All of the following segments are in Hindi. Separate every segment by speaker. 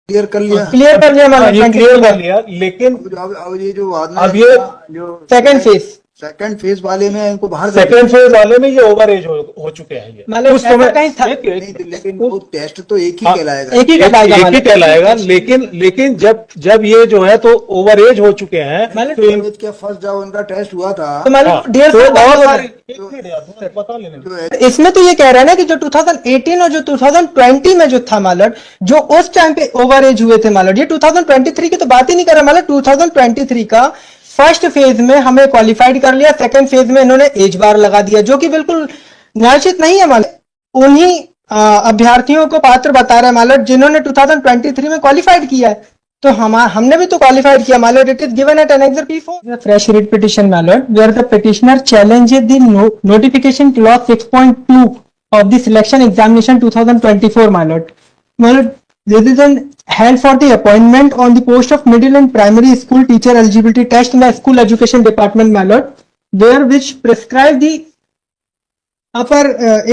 Speaker 1: क्लियर कर लिया
Speaker 2: ये क्लियर कर लिया, लेकिन
Speaker 1: अब ये जो
Speaker 2: अब ये
Speaker 1: जो
Speaker 3: सेकंड
Speaker 1: फेज वाले में इनको बाहर
Speaker 2: सेकंड फेज वाले में ये ओवर एज हो चुके हैं। ये
Speaker 3: मतलब
Speaker 2: उस समय
Speaker 3: कहीं था
Speaker 1: लेकिन वो टेस्ट तो एक ही कहलाएगा।
Speaker 3: एक ही
Speaker 2: कहलाएगा, लेकिन जब ये जो है तो ओवर एज हो चुके हैं, तो
Speaker 1: क्या फर्स्ट जब उनका टेस्ट हुआ था
Speaker 3: तो मतलब 1.5 साल
Speaker 2: बता लेने।
Speaker 3: इसमें तो ये कह रहा है ना कि जो 2018 और जो 2020 में जो था मालट, जो उस टाइम पे ओवर एज हुए थे मालट, ये 2023 की तो बात ही नहीं कर रहा मालट। 2023 का फर्स्ट फेज में हमें क्वालिफाइड कर लिया, सेकंड फेज में इन्होंने एज बार लगा दिया, जो कि बिल्कुल न्यायोचित नहीं है मालट। उन्हीं अभ्यर्थियों को पात्र बता रहा है मालट जिन्होंने 2023 में क्वालिफाइड किया है। तो हमने भी तो क्वालिफाइड किया my lord. It is given at annexure P4 fresh writ petition my lord where the petitioner challenges the notification clause 6.2 of the selection examination 2024 मालट। This is held for the appointment on the post of middle and primary school teacher eligibility test in the school education department मालट, where which prescribe the upper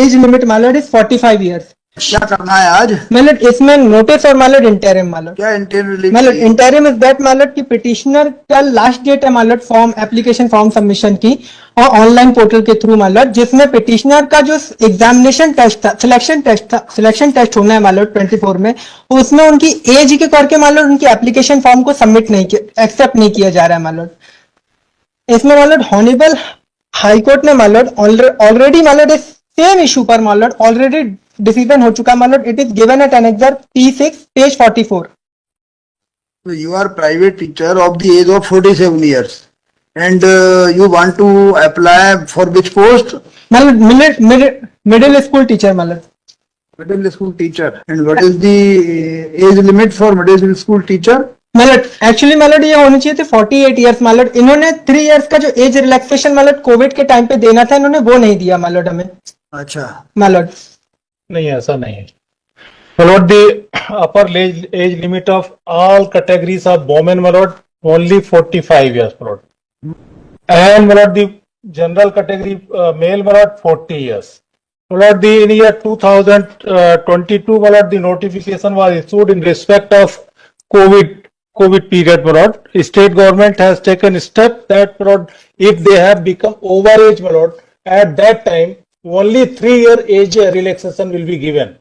Speaker 3: age limit मालट is 45 years।
Speaker 1: क्या करना है आज
Speaker 3: मालट इसमें नोटिस और मालट इंटरिम मालट।
Speaker 1: क्या इंटरिम
Speaker 3: मालट इंटरिम इज दैट मालट की पिटिशनर का लास्ट डेट है मालट फॉर्म एप्लीकेशन फॉर्म सबमिशन की और ऑनलाइन पोर्टल के थ्रू मालट, जिसमें पिटिशनर का जो एग्जामिनेशन टेस्ट था, सिलेक्शन टेस्ट होना है मालट 24 में, उसमें उनकी एज के करके मालट उनकी एप्लीकेशन फॉर्म को सबमिट नहीं किया, एक्सेप्ट नहीं किया जा रहा है मालट। इसमें मालट हॉनेबल हाईकोर्ट ने मालट ऑलरेडी मालट इस सेम इशू पर मालट ऑलरेडी डिसीजन हो चुका my lord. It is given at annexure P6 page 44।
Speaker 1: You are private teacher of the age of 47 years and you want to apply for which post?
Speaker 3: Middle school teacher my lord.
Speaker 1: Middle school teacher. And what is the age limit for middle school teacher?
Speaker 3: My lord actually my lord ये होनी चाहिए थी 48 इयर्स मालट। इन्होंने 3 इयर्स का जो एज रिलैक्सेशन मालट कोविड के टाइम पे देना था, इन्होंने वो नहीं दिया मालट हमें।
Speaker 1: अच्छा
Speaker 3: मालट
Speaker 2: नहीं, ऐसा नहीं है। Malord, the upper age limit of all categories of women, Malord, only 45 years, Malord. And Malord, the general category male, Malord, 40 years. Malord, in year 2022, Malord, the notification was issued in respect of COVID period, Malord. State government has taken step that, Malord, if they have become overage, Malord, at that time, only 3-year age relaxation will be given.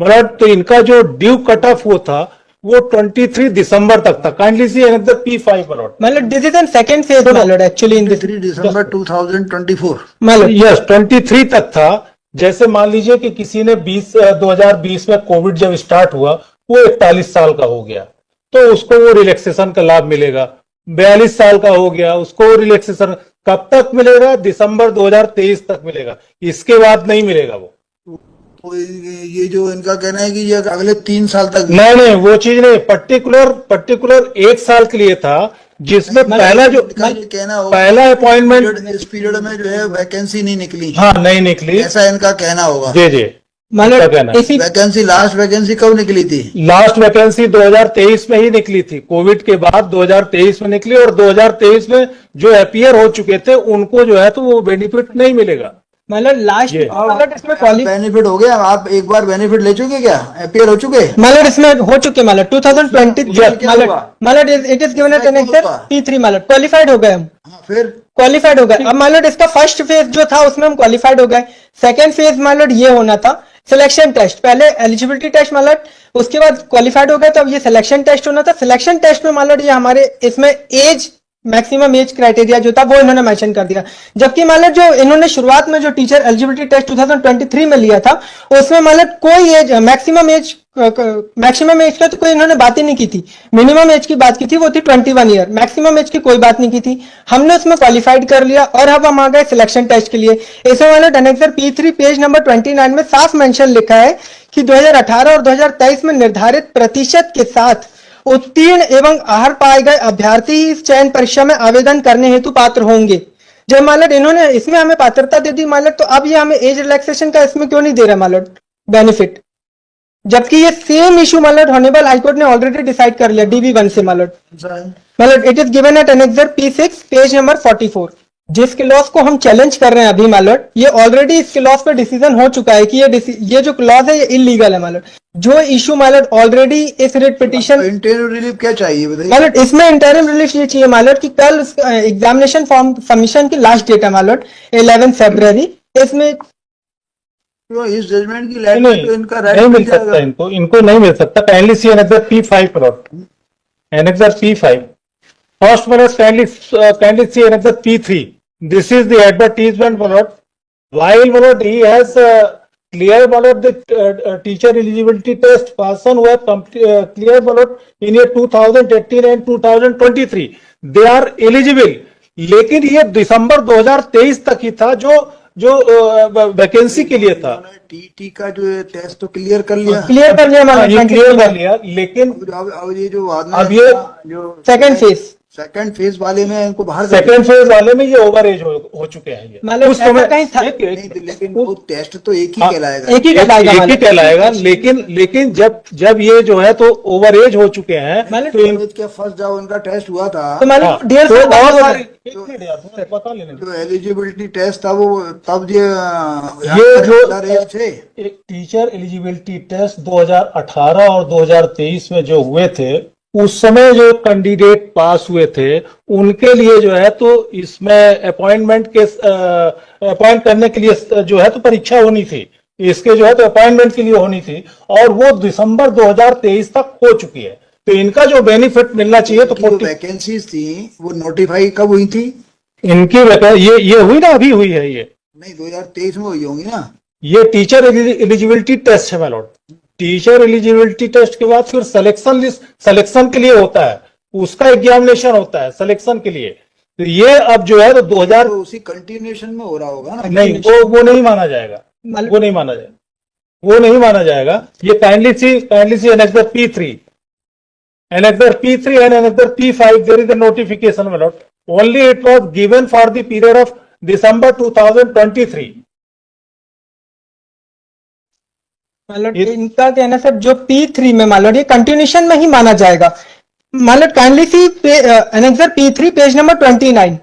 Speaker 2: मतलब तो इनका जो ड्यू कट ऑफ वो था वो 23 दिसंबर तक था। काइंडली सी एनेक्सर P5
Speaker 3: मतलब this is in second phase actually in
Speaker 1: 3 दिसंबर 2024
Speaker 2: मतलब यस 23 तक था। जैसे मान लीजिए कि किसी ने 2020 में कोविड जब स्टार्ट हुआ वो 41 साल का हो गया तो उसको वो रिलैक्सेशन का लाभ मिलेगा। 42 साल का हो गया उसको रिलैक्सेशन कब तक मिलेगा? दिसंबर 2023 तक मिलेगा, इसके बाद नहीं मिलेगा वो।
Speaker 1: ये जो इनका कहना है कि ये अगले 3 साल तक
Speaker 2: नहीं वो चीज नहीं, पर्टिकुलर 1 साल के लिए था जिसमें पहला जो
Speaker 1: कहना होगा
Speaker 2: पहला अपॉइंटमेंट
Speaker 1: इस पीरियड में जो है वैकेंसी नहीं निकली।
Speaker 2: हाँ नहीं निकली,
Speaker 1: ऐसा इनका कहना होगा।
Speaker 2: जी
Speaker 1: वैकेंसी लास्ट वैकेंसी कब निकली थी?
Speaker 2: लास्ट वैकेंसी 2023 में ही निकली थी। कोविड के बाद 2023 में निकली और 2023 में जो अपीयर हो चुके थे उनको जो है तो वो बेनिफिट नहीं मिलेगा।
Speaker 3: मतलब लास्ट इसमें
Speaker 1: बेनिफिट हो गया। आप एक बार बेनिफिट ले चुके क्या? अपीयर हो चुके?
Speaker 3: मतलब इसमें हो चुके मतलब 2020 मतलब it is given at annexure P3 मतलब क्वालिफाइड हो गए हम।
Speaker 1: फिर
Speaker 3: क्वालिफाइड हो गए। अब मतलब इसका फर्स्ट फेज जो था उसमें हम क्वालिफाइड हो गए। सेकंड फेज मतलब ये होना था सिलेक्शन टेस्ट, पहले एलिजिबिलिटी टेस्ट मतलब उसके बाद क्वालिफाइड हो गए तो अब ये सिलेक्शन टेस्ट होना था। सिलेक्शन टेस्ट में मतलब ये हमारे इसमें एज मैक्सिमम एज क्राइटेरिया जो था वो इन्होंने मेंशन कर दिया, जबकि मतलब जो इन्होंने शुरुआत में जो टीचर एलिजिबिलिटी टेस्ट 2023 में लिया था उसमें मतलब कोई एज मैक्सिमम एज का तो कोई इन्होंने बात ही नहीं की थी। मिनिमम एज की बात की थी वो थी 21 ईयर, मैक्सिमम एज की कोई बात नहीं की थी। हमने उसमें क्वालिफाइड कर लिया और अब हम आ गए सिलेक्शन टेस्ट के लिए। इसमें मतलब एनेक्सर P3 पेज नंबर 29 में साफ मेंशन लिखा है कि 2018 और 2023 में निर्धारित प्रतिशत के साथ उत्तीर्ण एवं आहर पाए गए अभ्यर्थी ही इस चयन परीक्षा में आवेदन करने हेतु पात्र होंगे। जब मालट इन्होंने इसमें हमें पात्रता दे दी मालट, तो अब ये हमें एज रिलैक्सेशन का इसमें क्यों नहीं दे रहा मालट बेनिफिट, जबकि ये same issue my lord honourable high court ने ऑलरेडी डिसाइड कर लिया DB1 से my lord. It is given at annexure P6 page number 44। जिस क्लॉज को हम चैलेंज कर रहे हैं अभी मालूट, ये ऑलरेडी इस क्लॉज पे डिसीजन हो चुका है कि ये जो क्लॉज है ये इलीगल है मालूट। जो इशू मालूट ऑलरेडी इस रिट पिटीशन
Speaker 1: इंटरव्यू रिलीफ क्या चाहिए बताइए?
Speaker 3: मालूट इसमें इंटरिम रिलीफ ये चाहिए मालूट कि कल एग्जामिनेशन फॉर्म सबमिशन की लास्ट डेट है मालूट 11 फरवरी। इसमें
Speaker 1: तो इस जजमेंट की
Speaker 2: नहीं,
Speaker 1: लाइट तो इनका
Speaker 2: नहीं मिल सकता, इनको नहीं मिल सकता। Kindly see annexure P5 plot, annexure P5 first plot, kindly see annexure P3। This is the advertisement plot. while plot he has clear plot the teacher eligibility test person who have clear plot in year 2018 and 2023 they are eligible। लेकिन ये दिसंबर 2023 तक ही था जो वैकेंसी के लिए था।
Speaker 1: टीटी का जो टेस्ट तो क्लियर कर लिया
Speaker 3: मालूट,
Speaker 2: ये क्लियर कर लिया, लेकिन
Speaker 1: अब ये जो
Speaker 2: अब ये
Speaker 1: जो
Speaker 3: सेकंड
Speaker 1: फेज वाले में इनको बाहर
Speaker 2: सेकेंड फेज वाले में ये ओवर एज हो चुके हैं। ये
Speaker 3: मतलब
Speaker 2: उस समय
Speaker 3: ऐसा कहीं था?
Speaker 2: एक-
Speaker 1: लेकिन वो टेस्ट तो एक ही
Speaker 2: हाँ,
Speaker 1: कहलाएगा।
Speaker 3: एक ही कहलाएगा
Speaker 2: एक ही
Speaker 3: मालूट।
Speaker 2: कहलाएगा, लेकिन जब ये जो है तो ओवर एज हो चुके हैं
Speaker 3: मालूट,
Speaker 2: तो
Speaker 1: कॉलेज के फर्स्ट जब उनका टेस्ट हुआ था
Speaker 3: तो मालूट
Speaker 2: हाँ,
Speaker 3: 1.5
Speaker 2: तो
Speaker 3: साल बाद
Speaker 2: और
Speaker 3: हुआ
Speaker 2: सारे
Speaker 3: था।
Speaker 2: एक मिनट यार, थोड़ा बता लेने दो।
Speaker 1: जो एलिजिबिलिटी टेस्ट था वो तब ये
Speaker 2: जो-
Speaker 1: एज थे।
Speaker 2: एक टीचर एलिजिबिलिटी टेस्ट 2018 और 2023 में जो हुए थे, उस समय जो कैंडिडेट पास हुए थे उनके लिए जो है तो इसमें अपॉइंट करने के लिए जो है तो परीक्षा होनी थी, इसके जो है तो अपॉइंटमेंट के लिए होनी थी, और वो दिसंबर 2023 तक हो चुकी है। तो इनका जो बेनिफिट मिलना चाहिए तो 40
Speaker 1: वैकेंसीज थी वो नोटिफाई कब हुई थी?
Speaker 2: इनकी ये हुई ना, अभी हुई है। ये
Speaker 1: नहीं 2023 में हुई होंगी ना।
Speaker 2: ये टीचर एलिजिबिलिटी टेस्ट है my lord. Teacher eligibility test के बाद फिर सिलेक्शन लिस्ट, सिलेक्शन के लिए होता है, उसका एग्जामिनेशन होता है सिलेक्शन के लिए। तो ये अब जो है तो 2000
Speaker 1: तो उसी कंटिन्यूएशन में हो रहा होगा ना।
Speaker 2: नहीं, वो नहीं माना जाएगा, वो नहीं माना जाएगा, वो नहीं माना जाएगा। ये kindly see annexure P3 and another P5 there is a notification my lord, only it was given for the period of December 2023।
Speaker 3: मालूट इनका कहना सर जो P3 में मालूट ये कंटिन्यूशन में ही माना जाएगा। My lord kindly see annexure P3 page number 29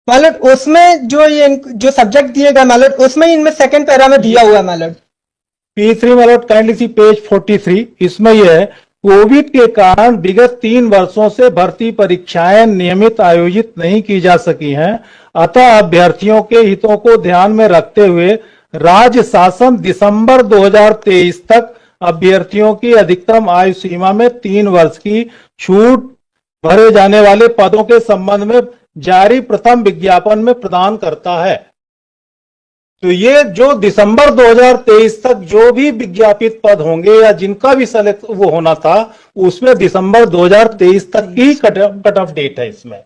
Speaker 3: my lord, उसमें जो सब्जेक्ट दिए गए मालूट उसमें इनमें सेकंड पैरा में दिया हुआ है मालूट।
Speaker 2: P3 मालूट काइंडली सी पेज 43, इसमें यह है कोविड के कारण विगत 3 वर्षों से भर्ती परीक्षाएं नियमित आयोजित नहीं की जा सकी हैं, अतः अभ्यर्थियों के हितों को ध्यान में रखते हुए राज्य शासन दिसंबर 2023 तक अभ्यर्थियों की अधिकतम आयु सीमा में 3 वर्ष की छूट भरे जाने वाले पदों के संबंध में जारी प्रथम विज्ञापन में प्रदान करता है। तो ये जो दिसंबर 2023 तक जो भी विज्ञापित पद होंगे या जिनका भी सेलेक्ट वो होना था, उसमें दिसंबर 2023 तक की कट ऑफ डेट है इसमें।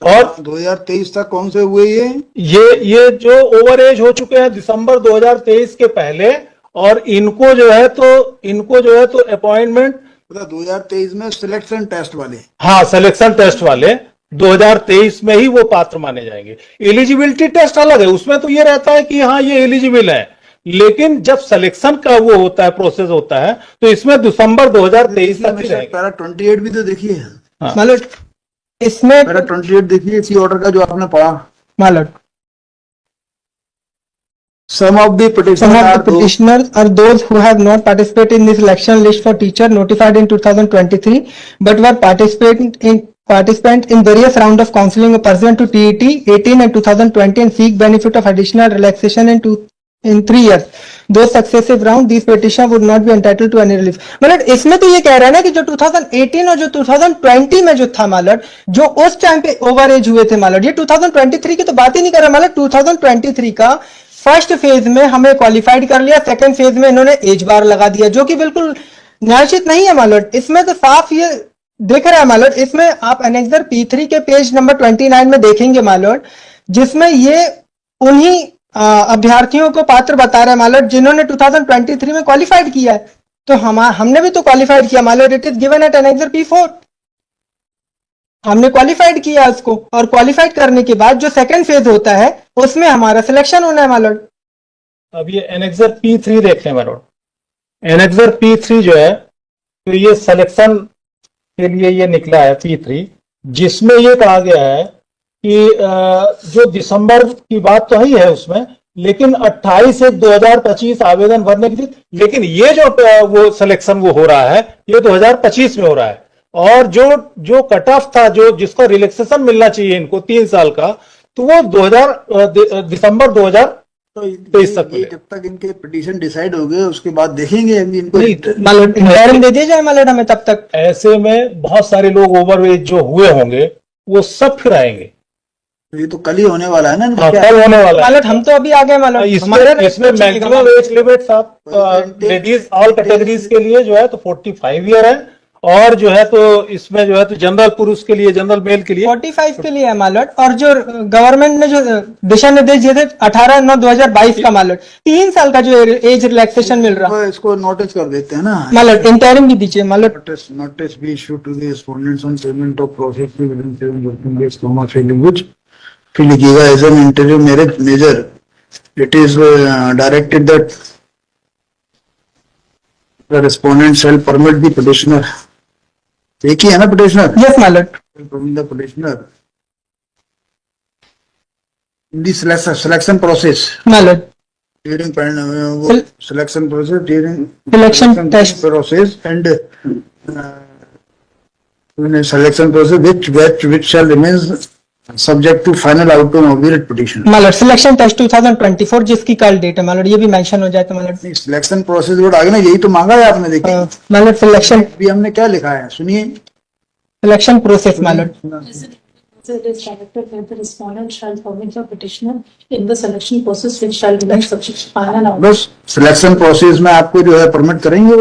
Speaker 2: और
Speaker 1: 2023 तक कौन से हुए
Speaker 2: ये जो ओवर एज हो चुके हैं दिसंबर 2023 के पहले, और इनको जो है तो अपॉइंटमेंट
Speaker 1: 2023 में सिलेक्शन टेस्ट वाले,
Speaker 2: हाँ सिलेक्शन टेस्ट वाले 2023 में ही वो पात्र माने जाएंगे। एलिजिबिलिटी टेस्ट अलग है, उसमें तो ये रहता है कि हाँ ये एलिजिबल है, लेकिन जब सिलेक्शन का वो होता है, प्रोसेस होता है, तो इसमें दिसंबर 2023 तक ही रहेगा।
Speaker 1: पैरा 28 भी तो देखिए।
Speaker 2: हाँ।
Speaker 3: मालूट इसमें
Speaker 1: पैरा 28 देखिए इसी ऑर्डर का जो आपने पढ़ा।
Speaker 3: मालूट
Speaker 1: Some of the
Speaker 3: petitioners are those who have not participated in this election list for teacher notified in 2023 but were participant in various round of counseling pursuant to TET 18 and 2020 and seek benefit of additional relaxation in 3 years. Those successive round these petition would not be entitled to any relief. मतलब इसमें तो ये कह रहा है ना कि जो 2018 और जो 2020 में जो था मालूट, जो उस टाइम पे ओवर एज हुए थे मालूट, ये 2023 की तो बात ही नहीं कर रहा मालूट। 2023 का फर्स्ट फेज में हमें क्वालिफाइड कर लिया, सेकंड फेज में इन्होंने एज बार लगा दिया, जो कि बिल्कुल न्यायोचित नहीं है मालूट। इसमें तो साफ ये दिख रहा है मालूट। इसमें आप एनेक्सर P3 के पेज नंबर 29 में देखेंगे मालूट, जिसमें ये उन्हीं अभ्यर्थियों को पात्र बता रहे हैं मालूट जिन्होंने 2023 में क्वालिफाइड किया है। तो हमने भी तो क्वालिफाइड किया my lord, it is given at annexure P4। हमने क्वालिफाइड किया उसको, और क्वालिफाइड करने के बाद जो सेकंड फेज होता है उसमें हमारा सिलेक्शन होना है मालूट।
Speaker 2: अब ये एनेक्सर P3 देखें मालूट, एनेक्सर P3 जो है तो ये सिलेक्शन के लिए ये निकला है P3, जिसमें ये कहा गया है कि जो दिसंबर की बात तो ही है उसमें, लेकिन 28/1/2025 आवेदन भरने के लिए, लेकिन ये जो वो सिलेक्शन वो हो रहा है ये 2025 में हो रहा है। और जो कट ऑफ था, जो जिसका रिलैक्सेशन मिलना चाहिए इनको 3 साल का, तो वो दिसंबर 2023 तक
Speaker 1: ये जब तक इनके पिटीशन डिसाइड हो गए उसके बाद देखेंगे अभी इनको।
Speaker 3: मालूट इंटरिम दे दिया जाए मालूट हमें तब तक।
Speaker 2: ऐसे में बहुत सारे लोग ओवरवेज जो हुए होंगे वो सब फिर आएंगे।
Speaker 1: ये तो कल ही होने वाला है ना इनका
Speaker 2: हाँ,
Speaker 1: क्या?
Speaker 2: कल होने वाला है।
Speaker 3: मालूट हम तो अभी आ गए मालूट।
Speaker 2: इसमें मैक्सिमम एज लिमिट साहब लेडीज ऑल कैटेगरीज के लिए जो है तो 45 ईयर है, और जो है तो इसमें जो है तो जनरल पुरुष के लिए, जनरल मेल के लिए
Speaker 3: 45 के लिए है मालूट। और जो गवर्नमेंट ने जो दिशा निर्देश दिए थे 18/9/2022 का मालूट, 3 साल का जो एज रिलैक्सेशन मिल रहा है
Speaker 1: इसको नोटिस कर देते हैं ना
Speaker 3: मालूट। इंटरिम भी दीजिए मालूट।
Speaker 1: notice be issued to the respondents on payment of process fee within 7 working days, filling which फिर लिखिएगा as an interim measure it is directed that the respondent shall permit the petitioner, एक ही है ना petitioner,
Speaker 3: yes my lord.
Speaker 1: The petitioner in the selection process
Speaker 3: my lord
Speaker 1: during selection process during
Speaker 3: Selection test
Speaker 1: process and in a selection process which shall remain subject to final outcome of the petition.
Speaker 3: My lord selection test 2024 जिसकी कल डेट है मालूट, ये भी मेंशन हो जाए तो मालूट।
Speaker 1: सिलेक्शन प्रोसेस बोर्ड आगे ना, यही तो मांगा है आपने, देखिए
Speaker 3: मालूट सिलेक्शन
Speaker 1: भी हमने क्या लिखा है, सुनिए
Speaker 3: selection process my lord.
Speaker 4: It is directed that the respondent shall permit the petitioner in the selection process which shall remain subject to final outcome.
Speaker 1: बस सिलेक्शन प्रोसेस में आपको जो है परमिट करेंगे।